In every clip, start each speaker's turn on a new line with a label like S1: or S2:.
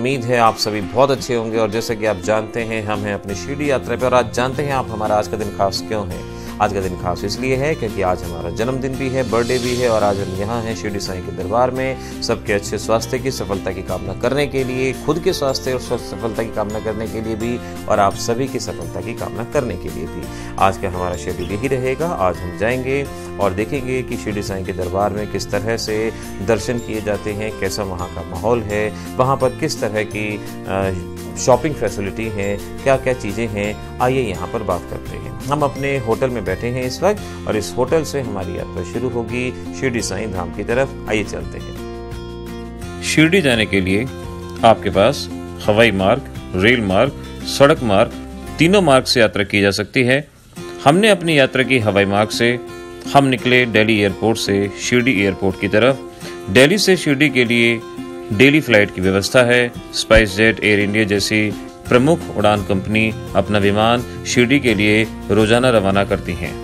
S1: उम्मीद है आप सभी बहुत अच्छे होंगे। और जैसे कि आप जानते हैं, हम हैं अपनी शिरडी यात्रा पर। और आज जानते हैं आप हमारा आज का दिन खास क्यों है। आज का दिन खास इसलिए है क्योंकि आज हमारा जन्मदिन भी है, बर्थडे भी है। और आज हम यहाँ हैं शिरडी साईं के दरबार में सबके अच्छे स्वास्थ्य की, सफलता की कामना करने के लिए, खुद के स्वास्थ्य और सफलता की कामना करने के लिए भी, और आप सभी की सफलता की कामना करने के लिए भी। आज का हमारा शेड्यूल यही रहेगा। आज हम जाएंगे और देखेंगे कि शिरडी साईं के दरबार में किस तरह से दर्शन किए जाते हैं, कैसा वहाँ का माहौल है, वहाँ पर किस तरह की शॉपिंग फैसिलिटी है, क्या क्या चीज़ें हैं। आइए यहाँ पर बात करते हैं। हम अपने होटल में बैठे हैं इस वक्त, और इस होटल से हमारी यात्रा शुरू होगी शिरडी साईं धाम की तरफ। आइए चलते हैं।
S2: शिरडी जाने के लिए आपके पास हवाई मार्ग, रेल मार्ग, सड़क मार्ग, तीनों मार्ग से यात्रा की जा सकती है। हमने अपनी यात्रा की हवाई मार्ग से। हम निकले दिल्ली एयरपोर्ट से शिरडी एयरपोर्ट की तरफ। दिल्ली से शिरडी के लिए डेली फ्लाइट की व्यवस्था है। स्पाइस जेट, एयर इंडिया जैसी प्रमुख उड़ान कंपनी अपना विमान शिरडी के लिए रोजाना रवाना करती हैं।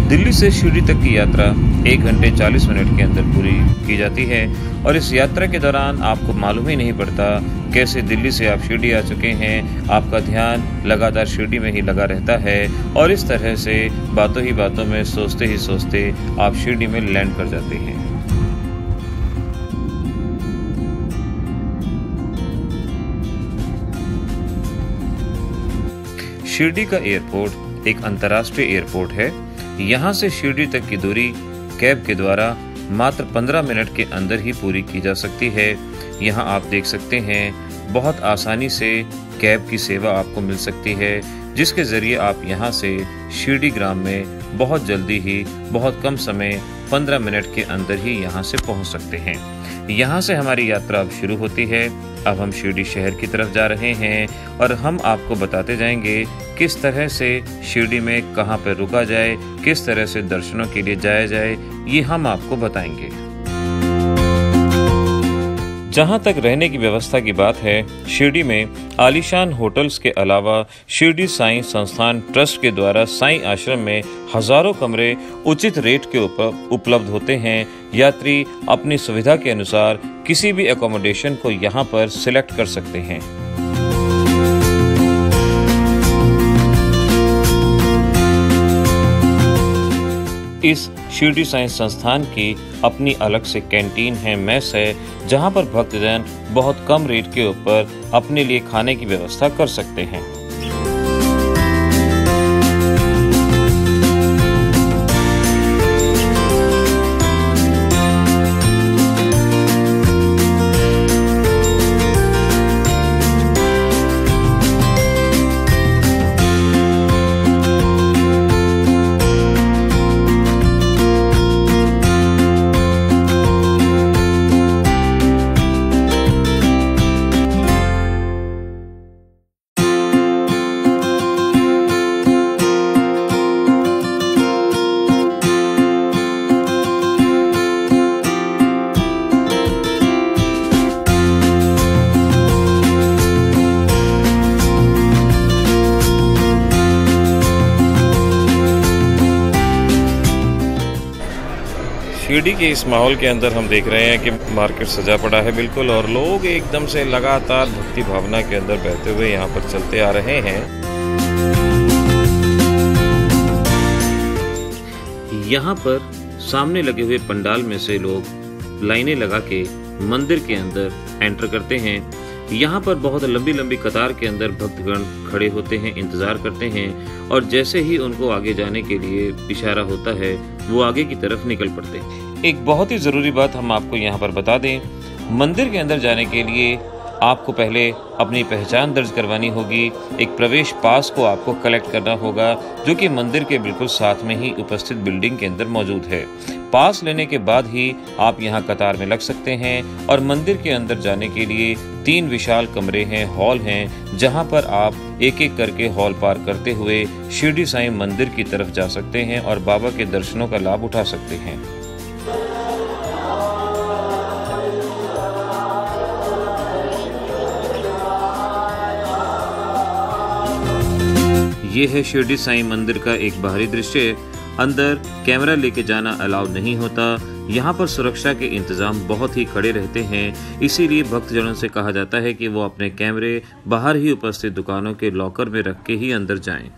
S2: दिल्ली से शिरडी तक की यात्रा 1 घंटे 40 मिनट के अंदर पूरी की जाती है। और इस यात्रा के दौरान आपको मालूम ही नहीं पड़ता कैसे दिल्ली से आप शिरडी आ चुके हैं। आपका ध्यान लगातार शिरडी में ही लगा रहता है, और इस तरह से बातों ही बातों में, सोचते ही सोचते आप शिरडी में लैंड कर जाते हैं। शिरडी का एयरपोर्ट एक अंतर्राष्ट्रीय एयरपोर्ट है। यहाँ से शिरडी तक की दूरी कैब के द्वारा मात्र 15 मिनट के अंदर ही पूरी की जा सकती है। यहाँ आप देख सकते हैं बहुत आसानी से कैब की सेवा आपको मिल सकती है, जिसके जरिए आप यहाँ से शिरडी ग्राम में बहुत जल्दी ही, बहुत कम समय 15 मिनट के अंदर ही यहाँ से पहुँच सकते हैं। यहाँ से हमारी यात्रा अब शुरू होती है। अब हम शिरडी शहर की तरफ जा रहे हैं, और हम आपको बताते जाएंगे किस तरह से शिरडी में कहाँ पर रुका जाए, किस तरह से दर्शनों के लिए जाया जाए, ये हम आपको बताएंगे। जहाँ तक रहने की व्यवस्था की बात है, शिरडी में आलीशान होटल्स के अलावा शिरडी साईं संस्थान ट्रस्ट के द्वारा साईं आश्रम में हजारों कमरे उचित रेट के ऊपर उपलब्ध होते हैं। यात्री अपनी सुविधा के अनुसार किसी भी एकोमोडेशन को यहाँ पर सिलेक्ट कर सकते हैं। इस शिरडी साईं संस्थान की अपनी अलग से कैंटीन है, मेस है, जहां पर भक्तजन बहुत कम रेट के ऊपर अपने लिए खाने की व्यवस्था कर सकते हैं। शिरडी के इस माहौल के अंदर हम देख रहे हैं कि मार्केट सजा पड़ा है बिल्कुल, और लोग एकदम से लगातार भक्ति भावना के अंदर बहते हुए यहाँ पर चलते आ रहे हैं। यहाँ पर सामने लगे हुए पंडाल में से लोग लाइनें लगा के मंदिर के अंदर एंटर करते हैं। यहाँ पर बहुत लंबी लंबी कतार के अंदर भक्तगण खड़े होते हैं, इंतजार करते हैं, और जैसे ही उनको आगे जाने के लिए इशारा होता है वो आगे की तरफ निकल पड़ते हैं। एक बहुत ही जरूरी बात हम आपको यहाँ पर बता दें, मंदिर के अंदर जाने के लिए आपको पहले अपनी पहचान दर्ज करवानी होगी। एक प्रवेश पास को आपको कलेक्ट करना होगा, जो कि मंदिर के बिल्कुल साथ में ही उपस्थित बिल्डिंग के अंदर मौजूद है। पास लेने के बाद ही आप यहाँ कतार में लग सकते हैं और मंदिर के अंदर जाने के लिए 3 विशाल कमरे हैं, हॉल हैं, जहाँ पर आप एक एक करके हॉल पार करते हुए शिरडी साईं मंदिर की तरफ जा सकते हैं और बाबा के दर्शनों का लाभ उठा सकते हैं। ये है शिरडी साईं मंदिर का एक बाहरी दृश्य। अंदर कैमरा लेके जाना अलाउ नहीं होता। यहाँ पर सुरक्षा के इंतजाम बहुत ही कड़े रहते हैं, इसीलिए भक्तजनों से कहा जाता है कि वो अपने कैमरे बाहर ही उपस्थित दुकानों के लॉकर में रख के ही अंदर जाएं।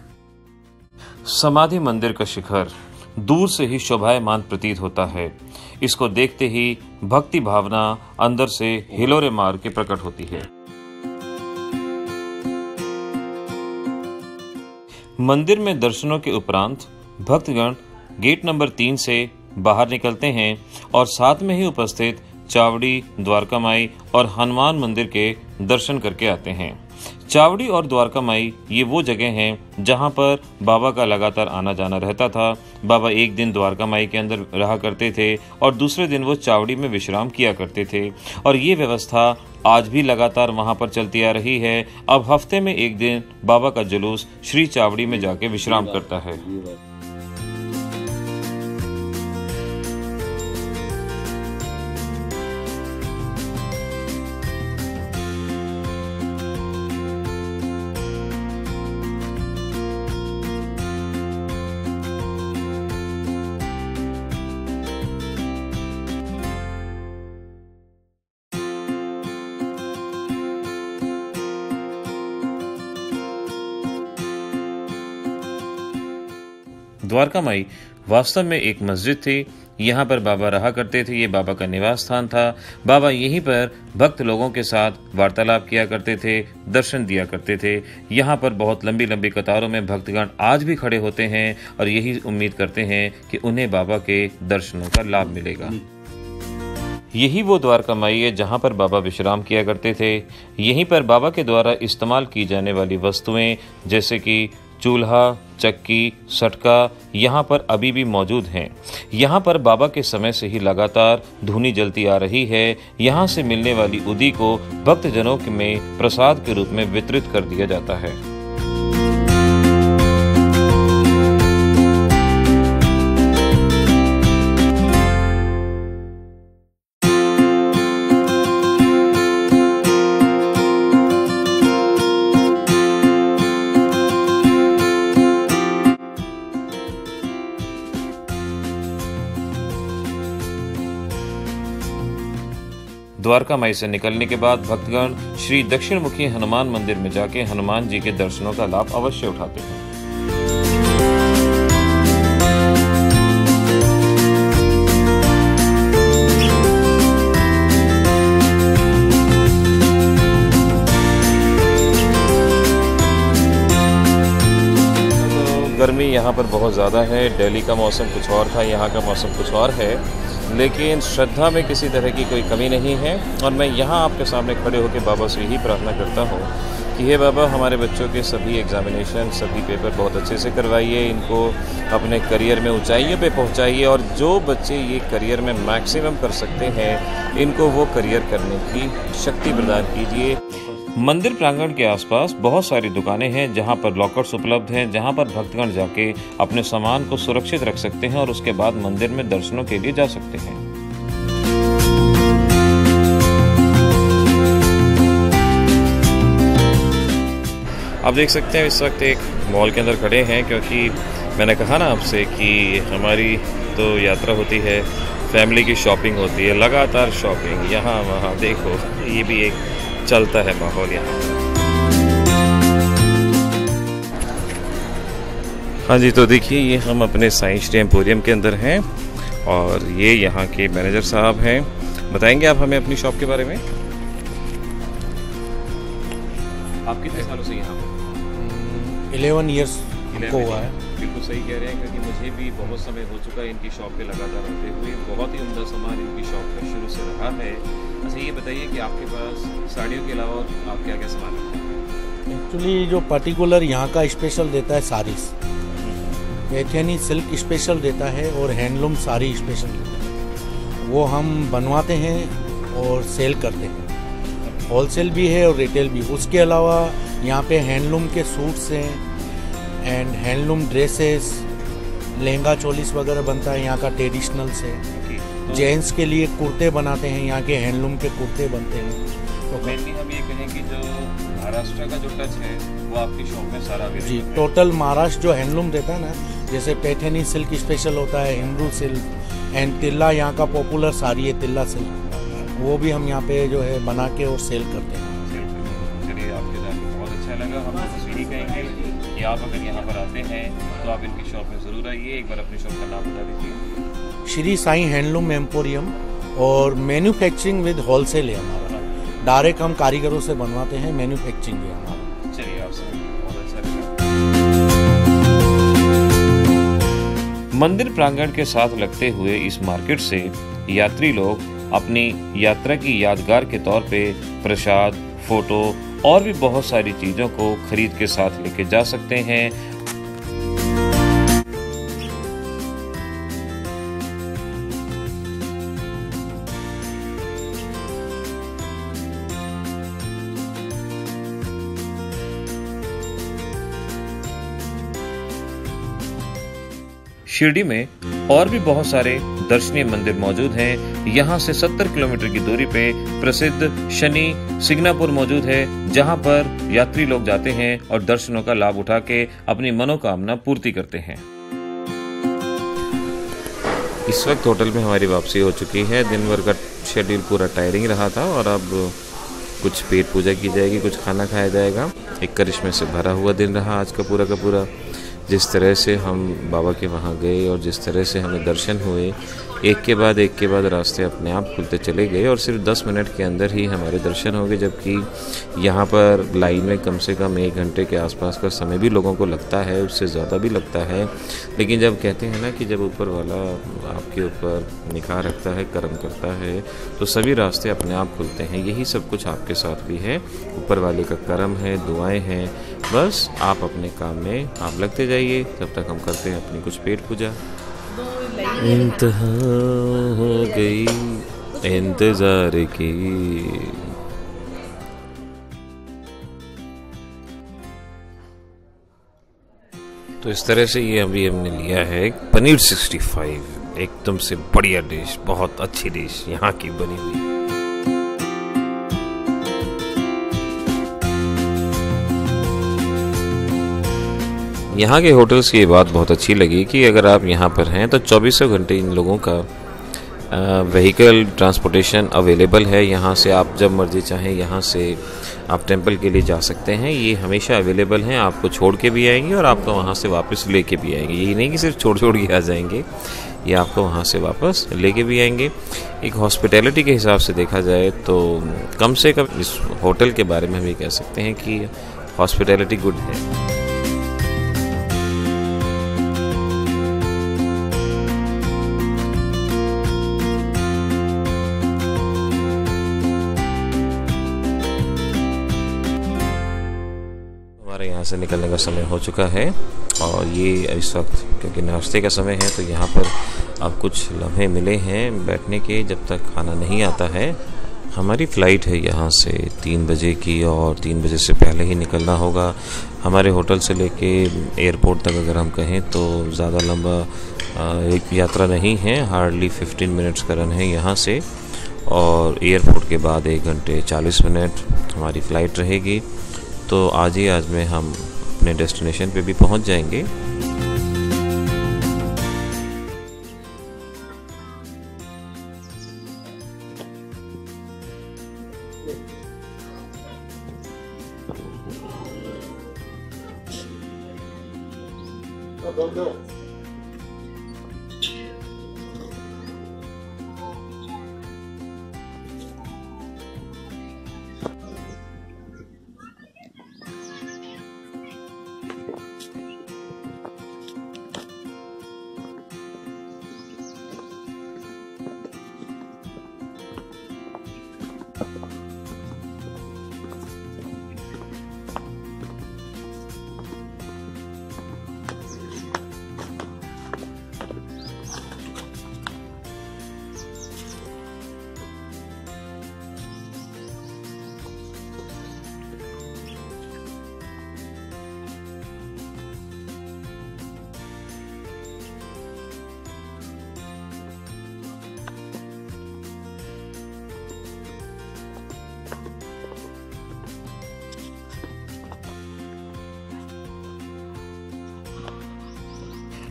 S2: समाधि मंदिर का शिखर दूर से ही शोभायमान प्रतीत होता है। इसको देखते ही भक्ति भावना अंदर से हिलोरे मार के प्रकट होती है। मंदिर में दर्शनों के उपरांत भक्तगण गेट नंबर 3 से बाहर निकलते हैं और साथ में ही उपस्थित चावड़ी, द्वारका माई और हनुमान मंदिर के दर्शन करके आते हैं। चावड़ी और द्वारका माई ये वो जगह हैं जहां पर बाबा का लगातार आना जाना रहता था। बाबा एक दिन द्वारका माई के अंदर रहा करते थे और दूसरे दिन वो चावड़ी में विश्राम किया करते थे और ये व्यवस्था आज भी लगातार वहां पर चलती आ रही है। अब हफ्ते में एक दिन बाबा का जुलूस श्री चावड़ी में जाके विश्राम करता है। द्वारका माई वास्तव में एक मस्जिद थी। यहाँ पर बाबा रहा करते थे। ये बाबा का निवास स्थान था। बाबा यहीं पर भक्त लोगों के साथ वार्तालाप किया करते थे, दर्शन दिया करते थे। यहाँ पर बहुत लंबी लंबी कतारों में भक्तगण आज भी खड़े होते हैं और यही उम्मीद करते हैं कि उन्हें बाबा के दर्शनों का लाभ मिलेगा। यही वो द्वारका माई है जहाँ पर बाबा विश्राम किया करते थे। यहीं पर बाबा के द्वारा इस्तेमाल की जाने वाली वस्तुएं जैसे कि चूल्हा, चक्की, सटका यहाँ पर अभी भी मौजूद हैं। यहाँ पर बाबा के समय से ही लगातार धूनी जलती आ रही है। यहाँ से मिलने वाली उदी को भक्तजनों में प्रसाद के रूप में वितरित कर दिया जाता है। द्वारका माई से निकलने के बाद भक्तगण श्री दक्षिण मुखी हनुमान मंदिर में जाके हनुमान जी के दर्शनों का लाभ अवश्य उठाते हैं। गर्मी यहाँ पर बहुत ज़्यादा है। दिल्ली का मौसम कुछ और था, यहाँ का मौसम कुछ और है, लेकिन श्रद्धा में किसी तरह की कोई कमी नहीं है। और मैं यहाँ आपके सामने खड़े होकर बाबा से यही प्रार्थना करता हूँ कि हे बाबा, हमारे बच्चों के सभी एग्जामिनेशन, सभी पेपर बहुत अच्छे से करवाइए, इनको अपने करियर में ऊंचाइयों पे पहुँचाइए और जो बच्चे ये करियर में मैक्सिमम कर सकते हैं, इनको वो करियर करने की शक्ति प्रदान कीजिए। मंदिर प्रांगण के आसपास बहुत सारी दुकानें हैं जहां पर लॉकर्स उपलब्ध हैं, जहां पर भक्तगण जाके अपने सामान को सुरक्षित रख सकते हैं और उसके बाद मंदिर में दर्शनों के लिए जा सकते हैं। आप देख सकते हैं इस वक्त एक मॉल के अंदर खड़े हैं, क्योंकि मैंने कहा ना आपसे कि हमारी तो यात्रा होती है, फैमिली की शॉपिंग होती है, लगातार शॉपिंग, यहाँ वहाँ देखो, ये भी एक चलता है माहौल यहाँ। हाँ जी, तो देखिए ये हम अपने साईं श्री एम्पोरियम के अंदर हैं और ये यहाँ के मैनेजर साहब हैं। बताएंगे आप हमें अपनी शॉप के बारे में? आप कितने सालों से यहाँ पर?
S3: 11 ईयर्स को हुआ है।
S2: बिल्कुल सही कह रहे हैं, क्योंकि मुझे भी बहुत समय हो चुका है इनकी शॉप पे लगातार रहते हुए। बहुत ही उम्दा सामान इनकी शॉप में शुरू से रहा है। अच्छा, ये बताइए कि आपके पास साड़ियों के अलावा आप क्या क्या सामान रखते हैं?
S3: एक्चुअली जो पर्टिकुलर यहाँ का स्पेशल देता है साड़ीज़, पैठनी सिल्क स्पेशल देता है और हैंडलूम साड़ी स्पेशल देता है। वो हम बनवाते हैं और सेल करते हैं। होलसेल भी है और रिटेल भी। उसके अलावा यहाँ पे हैंडलूम के सूट्स हैं and handloom dresses, lehenga cholis वगैरह बनता है यहाँ का ट्रेडिशनल से। जेंट्स के लिए कुर्ते बनाते हैं, यहाँ के हैंडलूम के कुर्ते बनते हैं।
S2: तो मेनली हम ये कहें कि जो महाराष्ट्र का जो टच है वो आपकी शॉप में सारा
S3: जी, टोटल महाराष्ट्र जो हैंडलूम देता है ना, जैसे पैठनी सिल्क स्पेशल होता है, हिंदू सिल्क एंड तिल्ला यहाँ का पॉपुलर साड़ी है तिल्ला सिल्क, वो भी हम यहाँ पे जो है बना के और सेल करते हैं।
S2: चलिए, आपके जान बहुत अच्छा लगा। हम बस यही कहेंगे कि आप अगर यहाँ पर आते हैं तो आप इनकी शॉप में ज़रूर आइए। एक बार अपनी शॉप का नाम बता दीजिए।
S3: श्री साईं हैंडलूम एम्पोरियम, और मैन्युफैक्चरिंग विद होलसेल है हमारा। डायरेक्ट हम कारीगरों से बनवाते हैं, मैन्युफैक्चरिंग भी हमारा।
S2: चलिए, आपसे बहुत अच्छा लगा। मंदिर प्रांगण के साथ लगते हुए इस मार्केट से यात्री लोग अपनी यात्रा की यादगार के तौर पे प्रसाद, फोटो और भी बहुत सारी चीजों को खरीद के साथ लेके जा सकते हैं। शिरडी में और भी बहुत सारे दर्शनीय मंदिर मौजूद हैं। यहाँ से 70 किलोमीटर की दूरी पे प्रसिद्ध शनि सिग्नापुर मौजूद है, जहाँ पर यात्री लोग जाते हैं और दर्शनों का लाभ उठा के अपनी मनोकामना पूर्ति करते हैं।
S1: इस वक्त होटल में हमारी वापसी हो चुकी है। दिन भर का शेड्यूल पूरा टायरिंग रहा था और अब कुछ पेट पूजा की जाएगी, कुछ खाना खाया जाएगा। एक करिश्मे से भरा हुआ दिन रहा आज का पूरा। जिस तरह से हम बाबा के वहाँ गए और जिस तरह से हमें दर्शन हुए, एक के बाद रास्ते अपने आप खुलते चले गए और सिर्फ 10 मिनट के अंदर ही हमारे दर्शन हो गए, जबकि यहाँ पर लाइन में कम से कम 1 घंटे के आसपास का समय भी लोगों को लगता है, उससे ज़्यादा भी लगता है। लेकिन जब कहते हैं ना कि जब ऊपर वाला आपके ऊपर निगाह रखता है, कर्म करता है, तो सभी रास्ते अपने आप खुलते हैं। यही सब कुछ आपके साथ भी है। ऊपर वाले का कर्म है, दुआएं हैं। बस आप अपने काम में आप लगते जाइए। तब तक हम करते हैं अपनी कुछ पेट पूजा। इंतहा हो गई इंतजार की। तो इस तरह से ये अभी हमने लिया है पनीर 65, एकदम से बढ़िया डिश, बहुत अच्छी डिश यहाँ की बनी हुई। यहाँ के होटल्स की ये बात बहुत अच्छी लगी कि अगर आप यहाँ पर हैं तो 24 घंटे इन लोगों का व्हीकल ट्रांसपोर्टेशन अवेलेबल है। यहाँ से आप जब मर्जी चाहें यहाँ से आप टेंपल के लिए जा सकते हैं। ये हमेशा अवेलेबल हैं, आपको छोड़ के भी आएंगे और आपको वहाँ से वापस लेके भी आएंगे। यही नहीं कि सिर्फ छोड़ के आ जाएंगे, ये आपको वहाँ से वापस लेके भी आएंगे। एक हॉस्पिटैलिटी के हिसाब से देखा जाए तो कम से कम इस होटल के बारे में हम ये कह सकते हैं कि हॉस्पिटैलिटी गुड है। यहाँ से निकलने का समय हो चुका है और ये इस वक्त क्योंकि नाश्ते का समय है तो यहाँ पर अब कुछ लम्हे मिले हैं बैठने के, जब तक खाना नहीं आता है। हमारी फ़्लाइट है यहाँ से 3 बजे की और 3 बजे से पहले ही निकलना होगा। हमारे होटल से लेके एयरपोर्ट तक अगर हम कहें तो ज़्यादा लंबा एक यात्रा नहीं है, हार्डली 15 मिनट्स का रन है यहाँ से, और एयरपोर्ट के बाद 1 घंटे 40 मिनट हमारी फ़्लाइट रहेगी। तो आज में हम अपने डेस्टिनेशन पे भी पहुंच जाएंगे।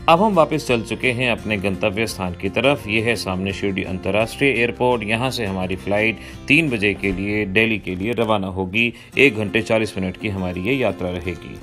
S2: अब हम वापस चल चुके हैं अपने गंतव्य स्थान की तरफ। ये है सामने शिरडी अंतर्राष्ट्रीय एयरपोर्ट। यहाँ से हमारी फ्लाइट 3 बजे के लिए दिल्ली के लिए रवाना होगी। 1 घंटे 40 मिनट की हमारी ये यात्रा रहेगी।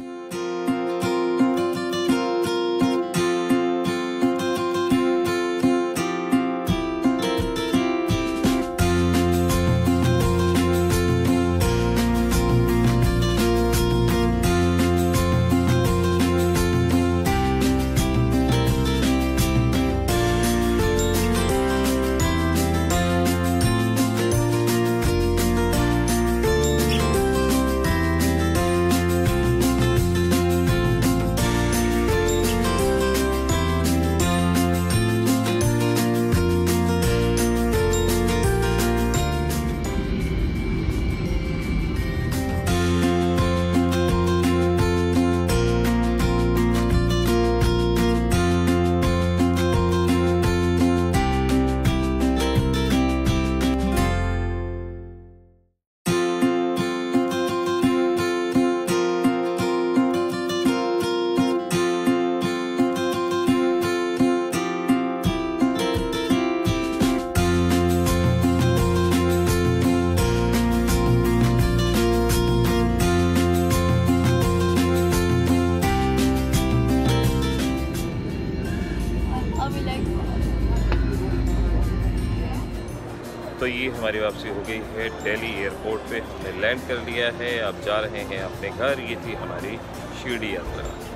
S2: तो ये हमारी वापसी हो गई है दिल्ली एयरपोर्ट पे। हमने लैंड कर लिया है, अब जा रहे हैं अपने घर। ये थी हमारी शिरडी यात्रा।